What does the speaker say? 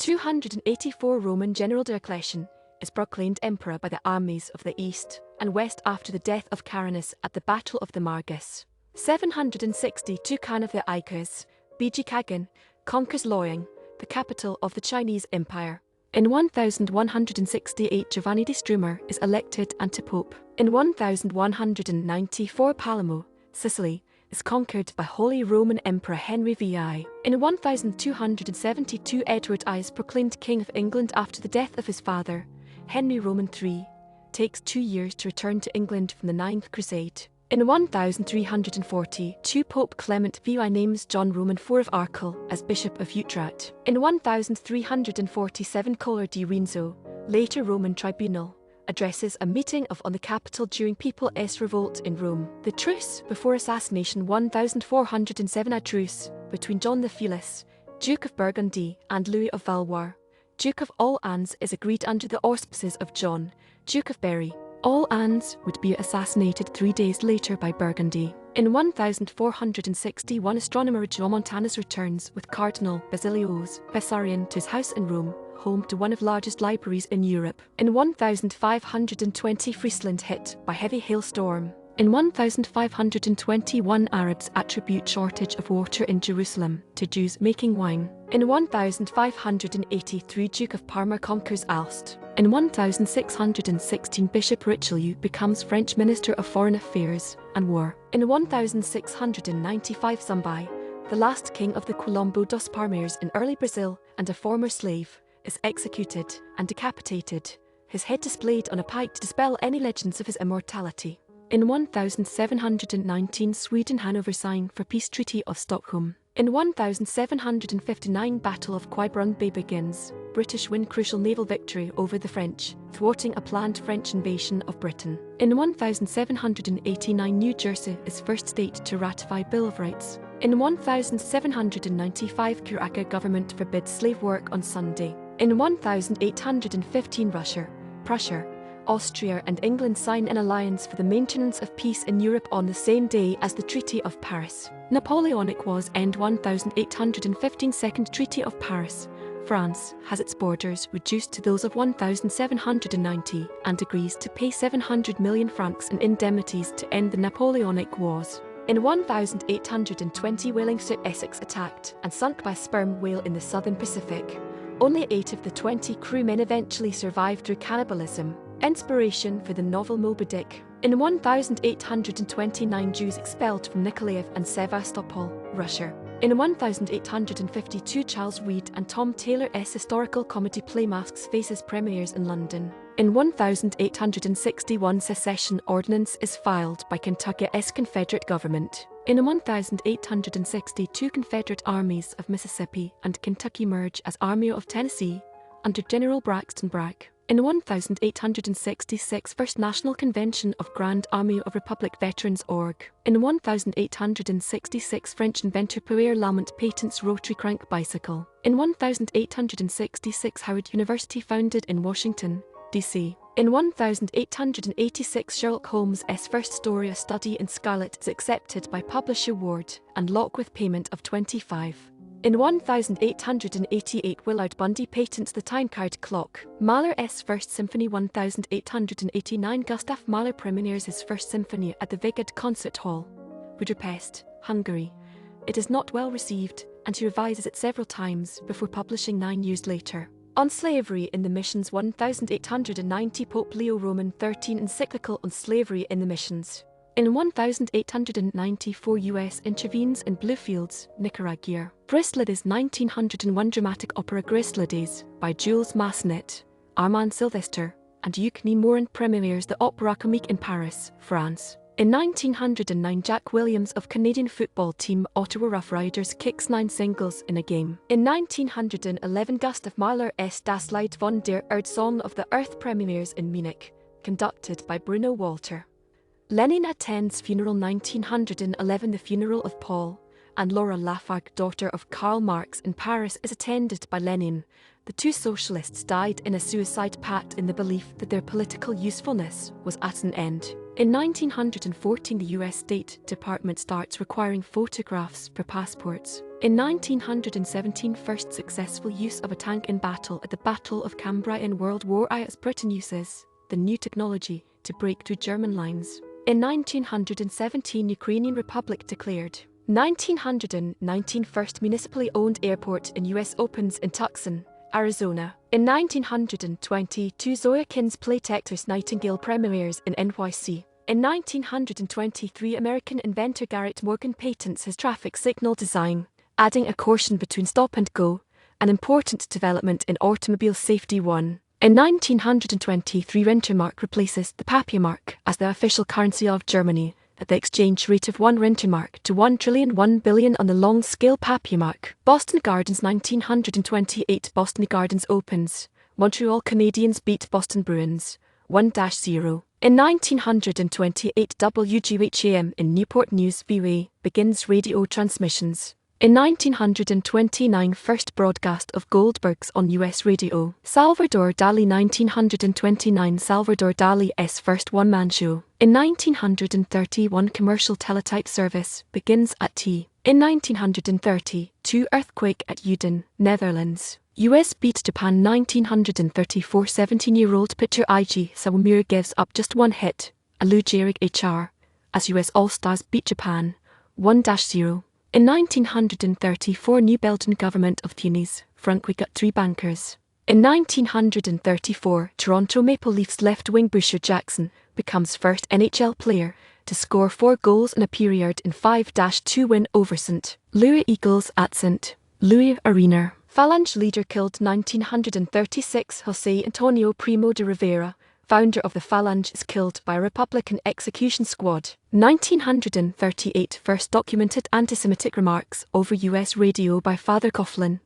284 Roman general Diocletian is proclaimed emperor by the armies of the East and West after the death of Carinus at the Battle of the Margus. 762 Khan of the Icars, Biji Kagan, conquers Luoyang, the capital of the Chinese Empire. In 1168 Giovanni di Strumer is elected antipope. In 1194 Palermo, Sicily, is conquered by Holy Roman Emperor Henry VI. In 1272 Edward I is proclaimed King of England after the death of his father, Henry Roman III. Takes 2 years to return to England from the Ninth Crusade. In 1342 Pope Clement VI names John Roman IV of Arkel as Bishop of Utrecht. In 1347 Colar di Rienzo, later Roman tribunal, addresses a meeting on the Capitol during People's Revolt in Rome. The truce before assassination 1407 A truce between John the Fearless, Duke of Burgundy, and Louis of Valois, Duke of Orleans is agreed under the auspices of John, Duke of Berry. Orleans would be assassinated 3 days later by Burgundy. In 1461 astronomer Regiomontanus returns with Cardinal Basilios Bessarion to his house in Rome, home to one of the largest libraries in Europe. In 1520 Friesland hit by heavy hailstorm. In 1521 Arabs attribute shortage of water in Jerusalem to Jews making wine. In 1583 Duke of Parma conquers Aalst. In 1616 Bishop Richelieu becomes French Minister of Foreign Affairs and War. In 1695 Zumbai, the last king of the Quilombo dos Parmeiros in early Brazil and a former slave, is executed and decapitated, his head displayed on a pike to dispel any legends of his immortality. In 1719 Sweden Hanover sign for Peace Treaty of Stockholm. In 1759 Battle of Quiberon Bay begins. British win crucial naval victory over the French, thwarting a planned French invasion of Britain. In 1789 New Jersey is first state to ratify Bill of Rights. In 1795 Curaçao government forbids slave work on Sunday. In 1815 Russia, Prussia, Austria and England sign an alliance for the maintenance of peace in Europe on the same day as the Treaty of Paris. Napoleonic Wars end 1815 Second Treaty of Paris. France has its borders reduced to those of 1790 and agrees to pay 700 million francs in indemnities to end the Napoleonic Wars. In 1820 whaling ship Essex attacked and sunk by sperm whale in the southern Pacific. Only 8 of the 20 crewmen eventually survived through cannibalism. Inspiration for the novel Moby Dick. In 1829 Jews expelled from Nikolaev and Sevastopol, Russia. In 1852 Charles Reade and Tom Taylor's historical comedy play Masks Faces premieres in London. In 1861 Secession Ordinance is filed by Kentucky's Confederate government. In 1862 Confederate armies of Mississippi and Kentucky merge as Army of Tennessee under General Braxton Bragg. In 1866 First National Convention of Grand Army of Republic Veterans Org. In 1866 French inventor Pierre Lamont patents rotary crank bicycle. In 1866 Howard University founded in Washington, D.C. In 1886 Sherlock Holmes' first story A Study in Scarlet is accepted by Publisher Ward and Locke with payment of $25. In 1888 Willard Bundy patents the time card clock. Mahler's First Symphony 1889 Gustav Mahler premieres his First Symphony at the Vigad Concert Hall, Budapest, Hungary. It is not well received, and he revises it several times before publishing 9 years later. On Slavery in the Missions 1890 Pope Leo Roman XIII encyclical on slavery in the missions. In 1894 U.S. intervenes in Bluefields, Nicaragua. Griseldes 1901 dramatic opera Griseldes by Jules Massenet, Armand Sylvester, and Eugenie Morin premieres the Opéra Comique in Paris, France. In 1909 Jack Williams of Canadian football team Ottawa Rough Riders kicks 9 singles in a game. In 1911 Gustav Mahler's Das Lied von der Erde Song of the Earth premieres in Munich, conducted by Bruno Walter. Lenin attends funeral 1911 The funeral of Paul and Laura Lafargue, daughter of Karl Marx in Paris, is attended by Lenin. The 2 socialists died in a suicide pact in the belief that their political usefulness was at an end. In 1914, the US State Department starts requiring photographs for passports. In 1917, first successful use of a tank in battle at the Battle of Cambrai in World War I, as Britain uses the new technology to break through German lines. In 1917, Ukrainian Republic declared. 1919, first municipally owned airport in US opens in Tucson, Arizona. In 1922, Zoya Kin's play Texas Nightingale premieres in NYC. In 1923, American inventor Garrett Morgan patents his traffic signal design, adding a caution between stop and go, an important development in automobile safety. In 1923, Rentenmark replaces the Papiermark as the official currency of Germany, at the exchange rate of 1 Rentenmark to 1,000,000,000 on the long-scale Papiermark. Boston Gardens 1928, Boston Gardens opens. Montreal Canadiens beat Boston Bruins 1-0. In 1928, WGHAM in Newport News, VA, begins radio transmissions. In 1929, first broadcast of Goldbergs on US radio. Salvador Dali 1929, Salvador Dali's first one-man show. In 1931, commercial teletype service begins at T. In 1932, earthquake at Uden, Netherlands. US beats Japan 1934, 17-year-old pitcher Eiji Sawamura gives up just one hit, a Lou Gehrig HR, as US All-Stars beat Japan 1-0. In 1934, new Belgian government of Tunis, Frankrijk got 3 bankers. In 1934, Toronto Maple Leafs left-wing Busher Jackson becomes first NHL player to score 4 goals in a period in 5-2 win over St. Louis Eagles at St. Louis Arena. Phalange leader killed 1936, José Antonio Primo de Rivera, founder of the Phalange, is killed by a Republican execution squad. 1938, first documented anti-Semitic remarks over US radio by Father Coughlin.